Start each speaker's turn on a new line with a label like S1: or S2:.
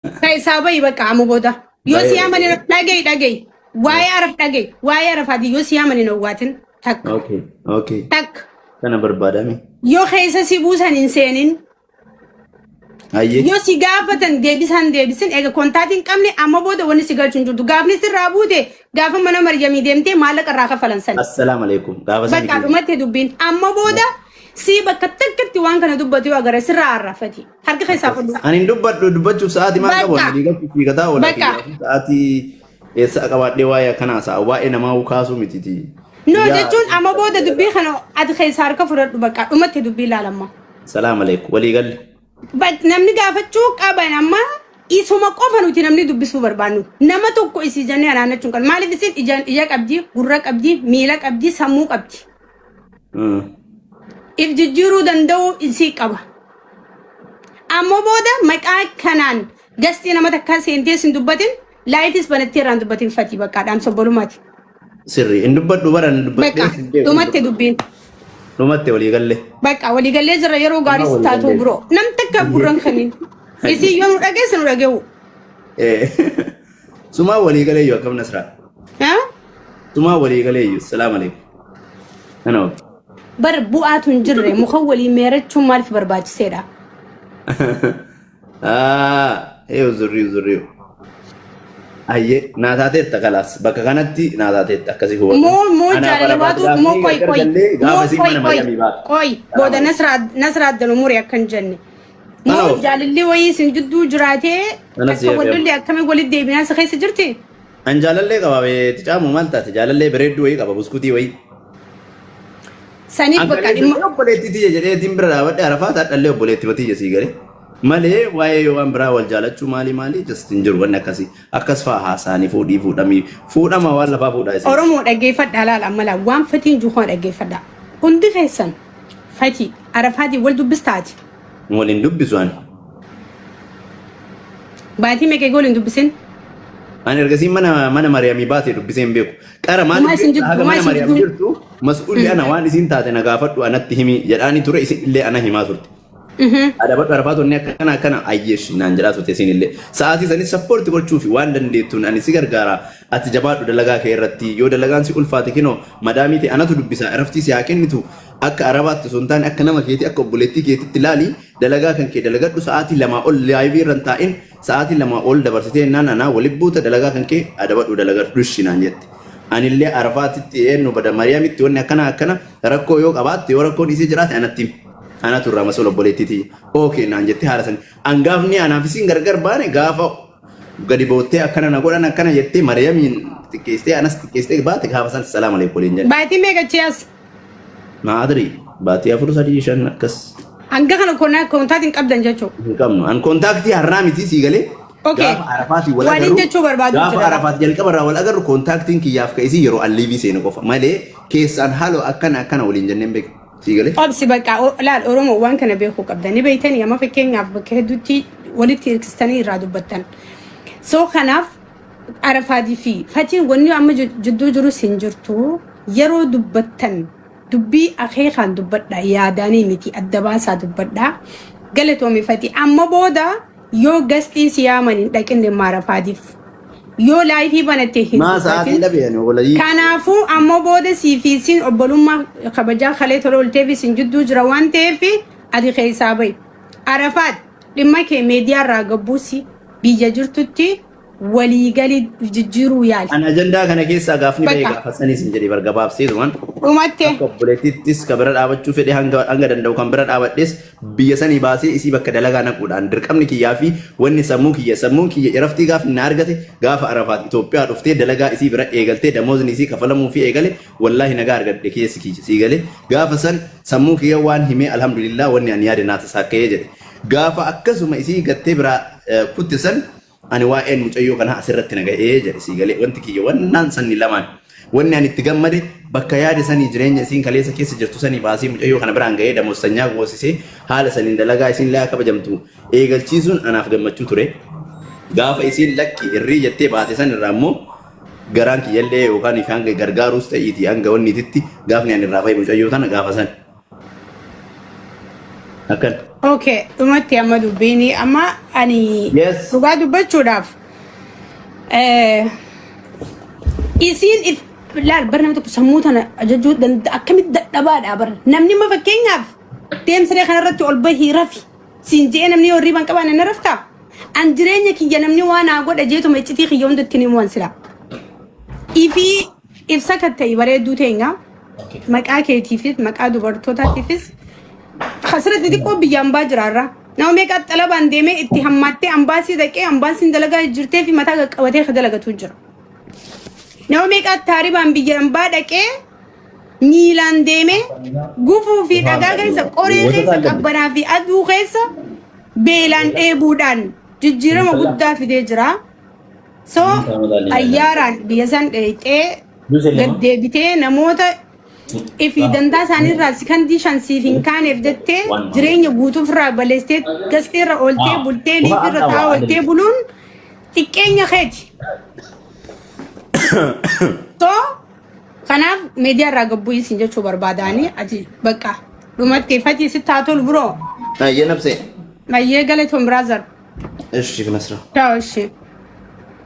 S1: Kaisaaba ibaka amugoda. Yosi yamani dagay. Why araf dagay? Why araf adi yosi yamani no watin? Tak.
S2: Okay.
S1: Tak.
S2: Kana barbadami.
S1: Yo kaisa sibusan insenin.
S2: Ayye.
S1: Yo si gaafatan deebisan ega kontaatiin qabne amma booda wanni si galchuun jirtu gaafni sirraa buute gaafa mana Maryamii deemtee maallaqa irraa kafalansan.
S2: Assalamu alaikum. Gaafa sani.
S1: Bakka dhumatti dubbiin amma booda si bakka takkatti waan kana dubbatu agara sirraa arrafati. Harka keessaa fudhu.
S2: Ani dubbachuuf sa'aatii maal qabu? Ani galchuuf fiigataa oola. Sa'aatii eessa qabaadhee waa'ee kanaa sa'a waa'ee namaa kaasuu mititi.
S1: No jechuun amma booda dubbii kana ati keessaa harka fudhadhu bakka dhumatti dubbii ilaalamma.
S2: Assalamu alaikum. Walii galle.
S1: Namni gaafachuu qaban amma isuma qofa nuti namni dubbisuu barbaannu nama tokko isii jennee anaannachuun kan maaliif isin ija qabdi gurra qabdi miila qabdi sammuu qabdi if jijjiiruu danda'u isii qaba amma booda maqaa kanaan gastii nama takkaa seentee sin dubbatin laayifis banattee irraan dubbatin fatii bakkaadhaan sobbolumaati
S2: sirri hin dubbadhu baran dubbadhee
S1: dhumatti dubbiin
S2: Lumatte walii galle.
S1: Bakka walii gallee jira yeroo gaarii taatu biro. Nam takka gurran kamiin. Isi yoo nu dhageesse nu dhageewu.
S2: Suma walii galee yoo akkam nasraa. Suma walii galee yoo salaam alaikum. Ana.
S1: Bar bu'aatu hin jirre muka walii meerachuun maaliif barbaachiseedha?
S2: Zurri. Ayye naatateetta kalaas bakka kanatti naatateetta akkasii hubatu.
S1: Moo jaalalabaatu moo koi booda nasraa addanu muri akkan jenne. Moo jaalalli wayii sin jidduu jiraatee akka walillee akkamii walitti deebinaa isa keessa jirti?
S2: An jaalallee qaba beeti caamu maal taate jaalallee bareedduu wayii qaba buskutii wayii.
S1: Saniif bakka dhimma.
S2: Obboleetti tiyya jedhee timbira dhaabadhe arafaa taadhallee obboleetti batiyya sii galee. Malee waa'ee yoo waan biraa wal jaalachuu maali just hin jiru wanni akkasii akkas fa'aa haasaanii fuudhama waan lafaa fuudhaa isa.
S1: Oromoo dhaggeeffadhaa laala ammalaa waan fatiin juukaa dhaggeeffadhaa hundi keessan fatii arafaatii wal dubbistaati.
S2: Waliin dubbisu ani.
S1: Baatii meeqee waliin dubbisin?
S2: Ani ergasii mana Maryamii baatee dubbisee hin beeku. Qara maal haga mana Maryamii jirtu mas'uulli ana waan isiin taate na gaafadhu anatti himi jedhaanii ture isin illee ana himaa turte. Ada bakka arfaatonni akkana ayyeesh naan jedhaa turte isin illee sa'aatii sanis sappoorti gochuuf waan dandeettuun ani si gargaara ati jabaadhu dalagaa kee irratti yoo dalagaan si ulfaate kinoo madaamii ta'e anatu dubbisa raftii si haa kennitu akka arabaatti sun taane akka nama keetii akka obboleettii keetitti ilaali dalagaa kan kee dalagadhu sa'aatii 2 ol laayivii irra taa'in sa'aatii 2 ol dabarsitee naan anaa waliin buuta dalagaa kan kee adabadhu dalagadhu shinaan jette. Anillee arfaatitti eenyu bada Maryamitti wanni akkana rakkoo yoo qabaatte yoo rakkoon isii jiraate anatti Ana turra masol obboleettiti. Okay naan jettee haala san. Angaafni anaaf isin gargar baane gaafa gadi boottee akkana na godhan akkana jettee Maryamiin xiqqeestee anas xiqqeestee baate gaafa san salaam alaikum waliin jedhe.
S1: Baatii meeqa chiyas?
S2: Maadri baatii 4-3-5 akkas.
S1: Hanga kana kontaatiin qabdan jechuu.
S2: Hin qabnu. An kontaaktii har'aa miti sii galee. Gaafa arafaatii wal agarru.
S1: Waan jechuu barbaadu jira.
S2: Gaafa arafaatii jalqaba irraa wal agarru kontaaktiin kiyyaaf ka'isii yeroo alliivii seenu qofa. Malee keessaan haaloo akkana waliin jenneen beeku.
S1: Obsi bakka laal Oromoo waan kana beekuu qabdanii beeytanii amma fakkeenyaaf bakka hedduutti walitti hirkistanii irraa dubbattan. So kanaaf arafaatii fi fatiin wanni amma jidduu jiru sin jirtu yeroo dubbattan dubbii akeekaan dubbadha yaadaanii miti adda baasaa dubbadha galatoomii fatii amma booda yoo gastii siyaamanii dhaqinne maarafaatiif. Yoo laayifii banattee hin
S2: dubbatin
S1: kanaafuu amma booda siifiisiin obbolummaa kabajaa kalee tola olteefi sin jidduu jira waan ta'eef ati keessaa bahi arafaat dhimma kee miidiyaa irraa gabbuusi biyya jirtutti waliigalii jijjiiruu yaali.
S2: An ajandaa kana keessaa gaafni bahee gaafasanis hin jedhee bargabaabseetu waan
S1: dhumattee
S2: obboleettittis ka bira dhaabachuu fedhe hanga danda'u kan bira dhaabadhes biyya sanii baasee isii bakka dalagaa naquudhaan dirqamni kiyyaa fi wanni sammuun kiyya iraftii gaafa na argate gaafa arafaat Itoophiyaa dhuftee dalagaa isii bira eegaltee damoozni isii kafalamuu fi eegale wallaahi nagaa argadhe keessi kiyya sii gale gaafa san sammuu kiyya waan himee alhamdulillah wanni ani yaade naata saakka'ee jedhe gaafa akkasuma isii gattee bira kutte san ani waa'een mucayyoo kana asirratti naga'ee jedhe sii galee wanti kiyya wannaan sanni lamaan wanni ani itti gammade bakka yaade sanii jireenya isiin kaleessa keessa jirtu sanii baasii mucayyoo kana biraan ga'ee damoossanyaa goosisee haala saniin dalagaa isiin laa kabajamtu eegalchiisuun anaaf gammachuu ture gaafa isiin lakki irrii jettee baate san irraa immoo garaan kiyyallee yookaan ifi hanga gargaaruus ta'iiti hanga wanniititti gaafni ani irraa fa'i mucayyoo tana gaafa san akkan
S1: Okay, dhumatti amma dubbiin amma ani dhugaa dubbachuudhaaf isiin laal bar nama tokko sammuu tana ajajuu danda'a akkamitti dadhabaadha bar namni ma fakkeenyaaf deemsa kanarratti ol bahii rafi siin jee namni horii ban qabaan na rafta an jireenya kiyya namni waan haa godha jeetuma iccitii kiyya hundatti ni muwan sila ifi ibsa katta'ii bareedduu teenya maqaa keetiifis maqaa dubartootaatiifis خسرت دي كوب بيجامبا جرارا نو ميك طلب انديمي اتهاماتي امباسي دقي امباسي دلغا جرتي في متا قوتي خدلغا توجر نو ميك تاريب ام بيجامبا دقي ميلان ديمي غوفو في دغاغا سقوري خيس قبنا في ادو خيس بيلان اي بودان ججيرم غدا في دجرا سو اياران بيزان دقي دبيتي نموت Ifi dandaa isaanii irraa kan dishan siif hin kaaneef jettee jireenya guutuuf irraa balleessitee gastee irra ooltee bultee liif irra taa'aa ooltee buluun xiqqeenya keeti. Too kanaaf miidiyaa irraa gabbuu isin jechuu barbaadanii ati bakka dhumatti fatii sitti haa tolu biroo.
S2: Ayyee nabsee.
S1: Ayyee galatoon biraazar.
S2: Ishi kanasra.
S1: Ciao ishi.